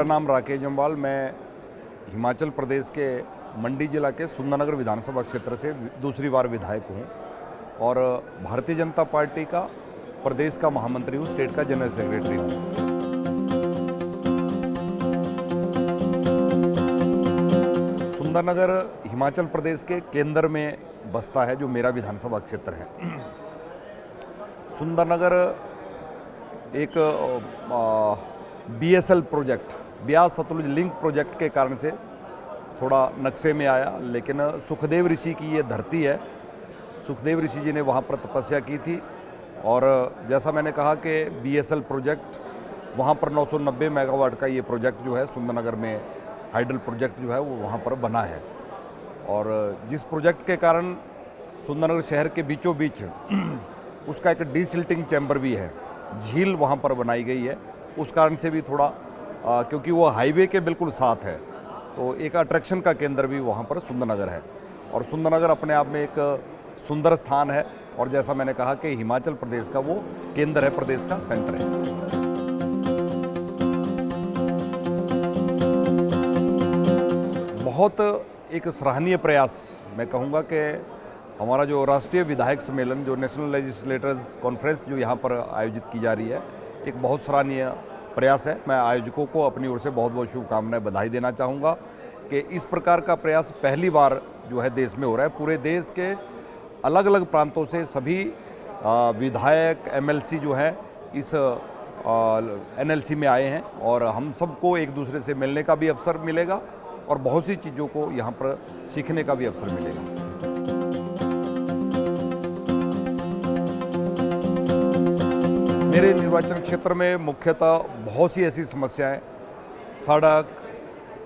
मेरा नाम राकेश जम्वाल। मैं हिमाचल प्रदेश के मंडी जिला के सुंदरनगर विधानसभा क्षेत्र से दूसरी बार विधायक हूँ और भारतीय जनता पार्टी का प्रदेश का महामंत्री हूँ, स्टेट का जनरल सेक्रेटरी हूँ। सुंदरनगर हिमाचल प्रदेश के केंद्र में बसता है, जो मेरा विधानसभा क्षेत्र है। सुंदरनगर एक BSL project, Beas Sutlej link project के कारण से थोड़ा नक्शे में आया, लेकिन सुखदेव ऋषि की ये धरती है। सुखदेव ऋषि जी ने वहाँ पर तपस्या की थी और जैसा मैंने कहा कि BSL प्रोजेक्ट वहाँ पर 990 मेगावाट का ये प्रोजेक्ट जो है सुंदरनगर में हाइडल प्रोजेक्ट जो है वो वहाँ पर बना है। और जिस प्रोजेक्ट के कारण सुंदरनगर शहर के बीचों बीच उसका एक डीसिल्टिंग चैम्बर भी है, झील वहाँ पर बनाई गई है। उस कारण से भी थोड़ा क्योंकि वो हाईवे के बिल्कुल साथ है, तो एक अट्रैक्शन का केंद्र भी वहाँ पर सुंदरनगर है। और सुंदरनगर अपने आप में एक सुंदर स्थान है और जैसा मैंने कहा कि हिमाचल प्रदेश का वो केंद्र है, प्रदेश का सेंटर है। बहुत एक सराहनीय प्रयास मैं कहूँगा कि हमारा जो राष्ट्रीय विधायक सम्मेलन, जो नेशनल लेजिस्लेटर्स कॉन्फ्रेंस जो यहाँ पर आयोजित की जा रही है, एक बहुत सराहनीय प्रयास है। मैं आयोजकों को अपनी ओर से बहुत बहुत शुभकामनाएं, बधाई देना चाहूँगा कि इस प्रकार का प्रयास पहली बार जो है देश में हो रहा है। पूरे देश के अलग अलग प्रांतों से सभी विधायक MLC जो हैं इस NLC में आए हैं और हम सबको एक दूसरे से मिलने का भी अवसर मिलेगा और बहुत सी चीज़ों को यहाँ पर सीखने का भी अवसर मिलेगा। मेरे निर्वाचन क्षेत्र में मुख्यतः बहुत सी ऐसी समस्याएं, सड़क,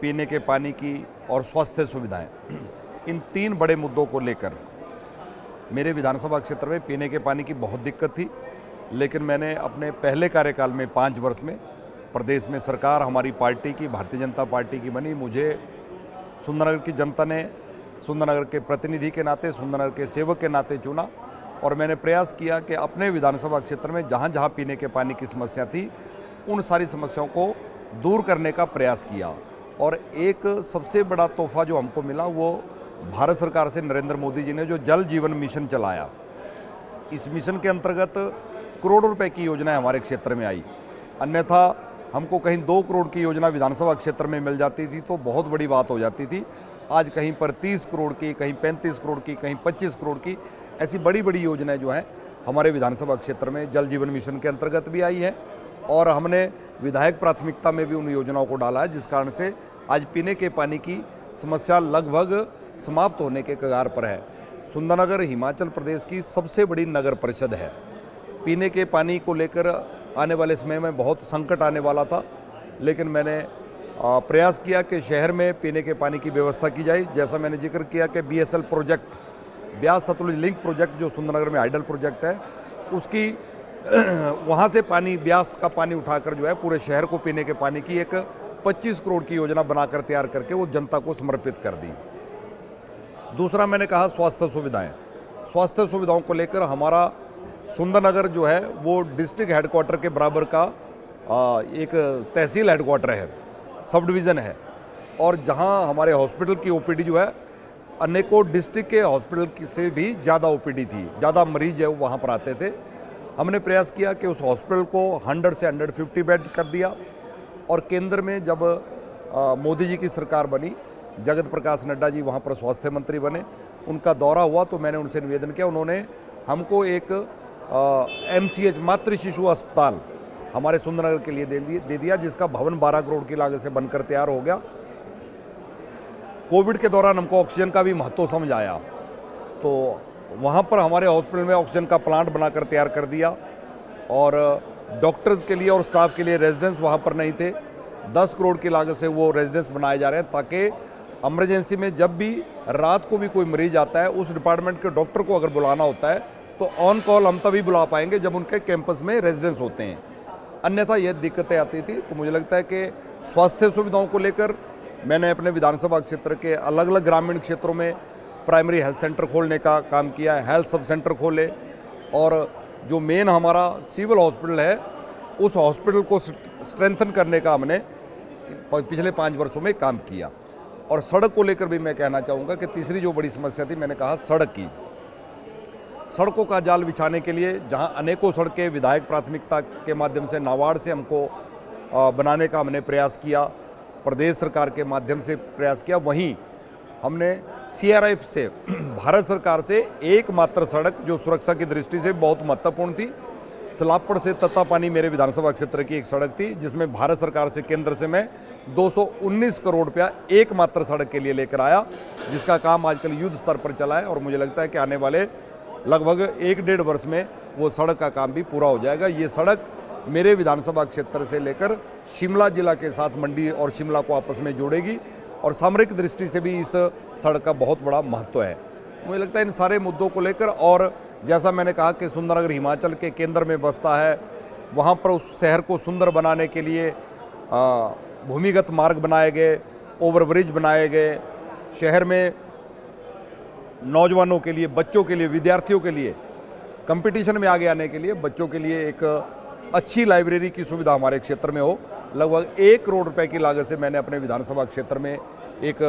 पीने के पानी की और स्वास्थ्य सुविधाएं, इन 3 बड़े मुद्दों को लेकर मेरे विधानसभा क्षेत्र में पीने के पानी की बहुत दिक्कत थी। लेकिन मैंने अपने पहले कार्यकाल में 5 वर्ष में प्रदेश में सरकार हमारी पार्टी की, भारतीय जनता पार्टी की बनी। मुझे सुंदरनगर की जनता ने सुंदरनगर के प्रतिनिधि के नाते, सुंदरनगर के सेवक के नाते चुना और मैंने प्रयास किया कि अपने विधानसभा क्षेत्र में जहाँ जहाँ पीने के पानी की समस्या थी, उन सारी समस्याओं को दूर करने का प्रयास किया। और एक सबसे बड़ा तोहफा जो हमको मिला वो भारत सरकार से नरेंद्र मोदी जी ने जो जल जीवन मिशन चलाया। इस मिशन के अंतर्गत करोड़ों रुपए की योजनाएं हमारे क्षेत्र में आई। अन्यथा हमको कहीं 2 करोड़ की योजना विधानसभा क्षेत्र में मिल जाती थी तो बहुत बड़ी बात हो जाती थी। आज कहीं पर 30 करोड़ की, कहीं 35 करोड़ की, कहीं 25 करोड़ की, ऐसी बड़ी बड़ी योजनाएं जो हैं हमारे विधानसभा क्षेत्र में जल जीवन मिशन के अंतर्गत भी आई है और हमने विधायक प्राथमिकता में भी उन योजनाओं को डाला है, जिस कारण से आज पीने के पानी की समस्या लगभग समाप्त होने के कगार पर है। सुंदरनगर हिमाचल प्रदेश की सबसे बड़ी नगर परिषद है। पीने के पानी को लेकर आने वाले समय में बहुत संकट आने वाला था, लेकिन मैंने प्रयास किया कि शहर में पीने के पानी की व्यवस्था की जाए। जैसा मैंने जिक्र किया कि BSL project, Beas Sutlej link project जो सुंदरनगर में हाइडल प्रोजेक्ट है, उसकी वहाँ से पानी, ब्यास का पानी उठाकर जो है पूरे शहर को पीने के पानी की एक 25 करोड़ की योजना बनाकर तैयार करके वो जनता को समर्पित कर दी। दूसरा मैंने कहा स्वास्थ्य सुविधाएं। स्वास्थ्य सुविधाओं को लेकर हमारा सुंदरनगर जो है वो डिस्ट्रिक्ट हेडक्वार्टर के बराबर का एक तहसील हेडक्वार्टर है, सब डिवीज़न है। और जहां हमारे हॉस्पिटल की OPD जो है अनेकों डिस्ट्रिक्ट के हॉस्पिटल से भी ज़्यादा OPD थी, ज़्यादा मरीज है वो वहाँ पर आते थे। हमने प्रयास किया कि उस हॉस्पिटल को 100 से 150 बेड कर दिया। और केंद्र में जब मोदी जी की सरकार बनी, जगत प्रकाश नड्डा जी वहाँ पर स्वास्थ्य मंत्री बने, उनका दौरा हुआ तो मैंने उनसे निवेदन किया। उन्होंने हमको एक MCH मातृ शिशु अस्पताल हमारे सुंदरनगर के लिए दे दिया, जिसका भवन 12 करोड़ की लागत से बनकर तैयार हो गया। कोविड के दौरान हमको ऑक्सीजन का भी महत्व समझ आया, तो वहाँ पर हमारे हॉस्पिटल में ऑक्सीजन का प्लांट बनाकर तैयार कर दिया। और डॉक्टर्स के लिए और स्टाफ के लिए रेजिडेंस वहाँ पर नहीं थे, 10 करोड़ की लागत से वो रेजिडेंस बनाए जा रहे हैं, ताकि इमरजेंसी में जब भी रात को भी कोई मरीज आता है, उस डिपार्टमेंट के डॉक्टर को अगर बुलाना होता है तो ऑन कॉल हम तभी बुला पाएंगे जब उनके कैंपस में रेजिडेंस होते हैं। अन्यथा ये दिक्कतें आती थी। तो मुझे लगता है कि स्वास्थ्य सुविधाओं को लेकर मैंने अपने विधानसभा क्षेत्र के अलग अलग ग्रामीण क्षेत्रों में प्राइमरी हेल्थ सेंटर खोलने का काम किया है, हेल्थ सब सेंटर खोले और जो मेन हमारा सिविल हॉस्पिटल है उस हॉस्पिटल को स्ट्रेंथन करने का हमने पिछले 5 वर्षों में काम किया। और सड़क को लेकर भी मैं कहना चाहूँगा कि तीसरी जो बड़ी समस्या थी, मैंने कहा सड़क की। सड़कों का जाल बिछाने के लिए जहां अनेकों सड़कें विधायक प्राथमिकता के माध्यम से नाबार्ड से हमको बनाने का हमने प्रयास किया, प्रदेश सरकार के माध्यम से प्रयास किया, वहीं हमने CRF से भारत सरकार से एकमात्र सड़क जो सुरक्षा की दृष्टि से बहुत महत्वपूर्ण थी, सलापड़ से तत्तापानी मेरे विधानसभा क्षेत्र की एक सड़क थी, जिसमें भारत सरकार से केंद्र से मैं 219 करोड़ रुपया एकमात्र सड़क के लिए लेकर आया, जिसका काम आजकल युद्ध स्तर पर चला है और मुझे लगता है कि आने वाले लगभग 1-1.5 वर्ष में वो सड़क का काम भी पूरा हो जाएगा। ये सड़क मेरे विधानसभा क्षेत्र से लेकर शिमला जिला के साथ मंडी और शिमला को आपस में जोड़ेगी और सामरिक दृष्टि से भी इस सड़क का बहुत बड़ा महत्व है। मुझे लगता है इन सारे मुद्दों को लेकर, और जैसा मैंने कहा कि सुंदरनगर हिमाचल के केंद्र में बसता है, वहाँ पर उस शहर को सुंदर बनाने के लिए भूमिगत मार्ग बनाए गए, ओवरब्रिज बनाए गए, शहर में नौजवानों के लिए, बच्चों के लिए, विद्यार्थियों के लिए कंपटीशन में आगे आने के लिए बच्चों के लिए एक अच्छी लाइब्रेरी की सुविधा हमारे क्षेत्र में हो। लगभग 1 करोड़ रुपए की लागत से मैंने अपने विधानसभा क्षेत्र में एक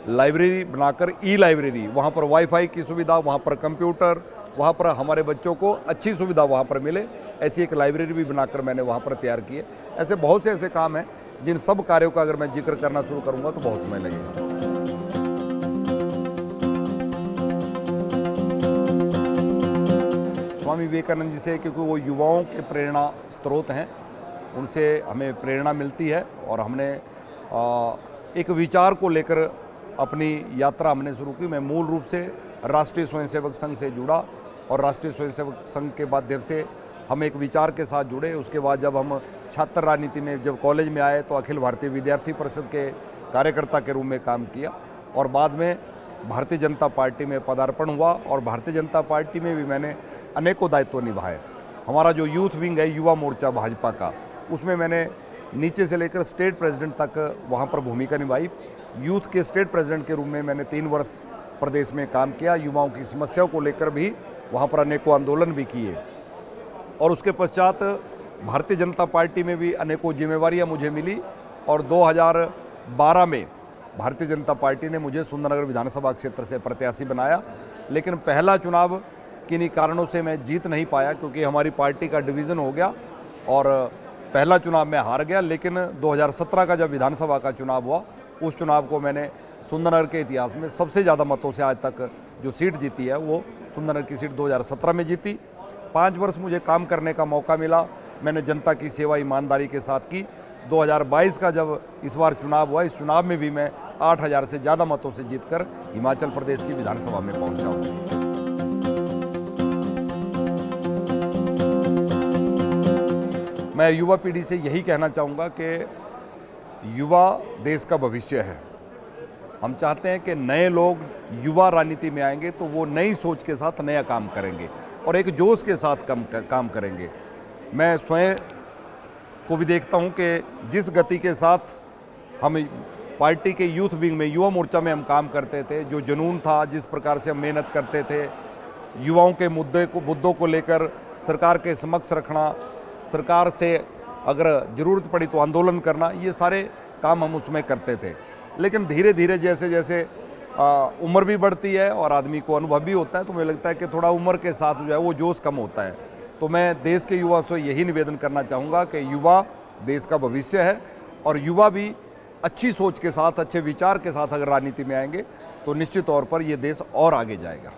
लाइब्रेरी बनाकर, ई-लाइब्रेरी, वहाँ पर वाईफाई की सुविधा, वहाँ पर कंप्यूटर, वहाँ पर हमारे बच्चों को अच्छी सुविधा वहाँ पर मिले, ऐसी एक लाइब्रेरी भी बनाकर मैंने वहाँ पर तैयार की है। ऐसे बहुत से ऐसे काम हैं जिन सब कार्यों का अगर मैं जिक्र करना शुरू करूँगा तो बहुत समय लगेगा। स्वामी विवेकानंद जी से, क्योंकि वो युवाओं के प्रेरणा स्रोत हैं, उनसे हमें प्रेरणा मिलती है और हमने एक विचार को लेकर अपनी यात्रा हमने शुरू की। मैं मूल रूप से राष्ट्रीय स्वयंसेवक संघ से जुड़ा और राष्ट्रीय स्वयंसेवक संघ के माध्यम से हम एक विचार के साथ जुड़े। उसके बाद जब हम छात्र राजनीति में जब कॉलेज में आए तो अखिल भारतीय विद्यार्थी परिषद के कार्यकर्ता के रूप में काम किया और बाद में भारतीय जनता पार्टी में पदार्पण हुआ और भारतीय जनता पार्टी में भी मैंने अनेकों दायित्व निभाए। हमारा जो यूथ विंग है, युवा मोर्चा भाजपा का, उसमें मैंने नीचे से लेकर स्टेट प्रेसिडेंट तक वहाँ पर भूमिका निभाई। यूथ के स्टेट प्रेसिडेंट के रूप में मैंने 3 वर्ष प्रदेश में काम किया। युवाओं की समस्याओं को लेकर भी वहाँ पर अनेकों आंदोलन भी किए और उसके पश्चात भारतीय जनता पार्टी में भी अनेकों जिम्मेवारियाँ मुझे मिली और 2012 में भारतीय जनता पार्टी ने मुझे सुंदरनगर विधानसभा क्षेत्र से प्रत्याशी बनाया। लेकिन पहला चुनाव किन्हीं कारणों से मैं जीत नहीं पाया, क्योंकि हमारी पार्टी का डिवीज़न हो गया और पहला चुनाव में हार गया। लेकिन 2017 का जब विधानसभा का चुनाव हुआ, उस चुनाव को मैंने सुंदरनगर के इतिहास में सबसे ज़्यादा मतों से आज तक जो सीट जीती है वो सुंदरनगर की सीट 2017 में जीती। 5 वर्ष मुझे काम करने का मौका मिला। मैंने जनता की सेवा ईमानदारी के साथ की। 2022 का जब इस बार चुनाव हुआ, इस चुनाव में भी मैं 8000 से ज़्यादा मतों से जीतकर हिमाचल प्रदेश की विधानसभा में पहुंचा हूँ। मैं युवा पीढ़ी से यही कहना चाहूँगा कि युवा देश का भविष्य है। हम चाहते हैं कि नए लोग युवा राजनीति में आएंगे तो वो नई सोच के साथ नया काम करेंगे और एक जोश के साथ काम करेंगे। मैं स्वयं को भी देखता हूं कि जिस गति के साथ हम पार्टी के यूथ विंग में, युवा मोर्चा में हम काम करते थे, जो जुनून था, जिस प्रकार से हम मेहनत करते थे, युवाओं के मुद्दों को लेकर सरकार के समक्ष रखना, सरकार से अगर ज़रूरत पड़ी तो आंदोलन करना, ये सारे काम हम उसमें करते थे। लेकिन धीरे धीरे जैसे जैसे उम्र भी बढ़ती है और आदमी को अनुभव भी होता है, तो मुझे लगता है कि थोड़ा उम्र के साथ जो है वो जोश कम होता है। तो मैं देश के युवा से यही निवेदन करना चाहूँगा कि युवा देश का भविष्य है और युवा भी अच्छी सोच के साथ, अच्छे विचार के साथ अगर राजनीति में आएंगे तो निश्चित तौर पर ये देश और आगे जाएगा।